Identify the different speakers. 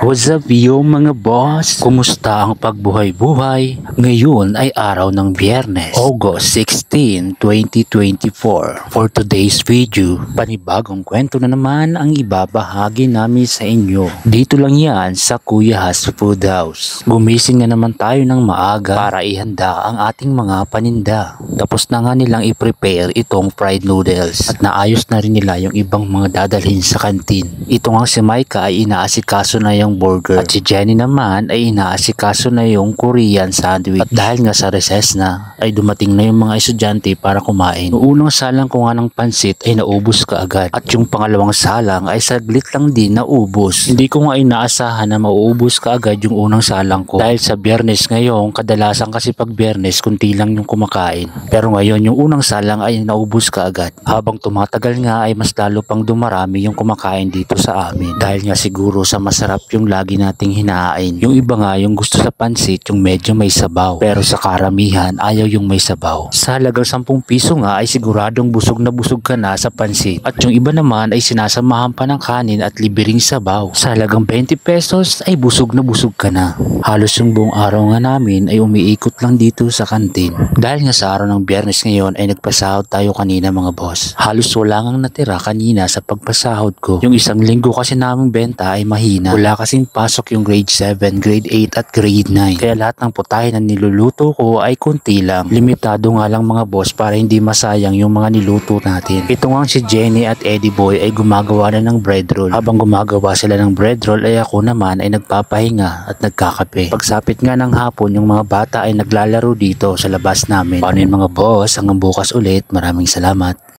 Speaker 1: What's up yo mga boss? Kumusta ang pagbuhay-buhay? Ngayon ay araw ng Biyernes, August 16, 2024. For today's video, panibagong kwento na naman ang ibabahagi namin sa inyo. Dito lang yan sa Kuya Has Food House. Gumising na naman tayo ng maaga para ihanda ang ating mga paninda. Tapos na nga nilang i-prepare itong fried noodles at naayos na rin nila yung ibang mga dadalhin sa kantin. Ito nga si Micah ay inaasikaso na yung burger at si Jenny naman ay inaasikaso na yung Korean sandwich. At dahil nga sa recess na ay dumating na yung mga estudyante para kumain. Noong unang salang ko nga ng pansit ay naubos ka agad at yung pangalawang salang ay saglit lang din naubos. Hindi ko nga inaasahan na mauubos ka agad yung unang salang ko dahil sa Biyernes ngayon kadalasan kasi pag Biyernes kunti lang yung kumakain. Pero ngayon yung unang salang ay naubos ka agad. Habang tumatagal nga ay mas lalo pang dumarami yung kumakain dito sa amin dahil nga siguro sa masarap yung lagi nating hinahain. Yung iba nga yung gusto sa pansit yung medyo may sabaw pero sa karamihan ayaw yung may sabaw. Sa halagang 10 piso nga ay siguradong busog na busog ka na sa pansit at yung iba naman ay sinasamahan pa ng kanin at libreng sabaw. Sa halagang 20 pesos ay busog na busog ka na. Halos yung buong araw nga namin ay umiikot lang dito sa kantin. Dahil nga sa araw ng Biyernes ngayon ay nagpasahod tayo kanina mga boss. Halos wala ngang natira kanina sa pagpasahod ko. Yung isang linggo kasi naming benta ay mahina. Wala kasing pasok yung grade 7, grade 8 at grade 9. Kaya lahat ng putahe na niluluto ko ay kunti lang. Limitado nga lang mga boss para hindi masayang yung mga niluto natin. Ito nga si Jenny at Eddie Boy ay gumagawa na ng bread roll. Habang gumagawa sila ng bread roll ay ako naman ay nagpapahinga at nagkakape. Pagsapit nga ng hapon yung mga bata ay naglalaro dito sa labas namin. Paano yun mga boss? Hanggang bukas ulit. Maraming salamat.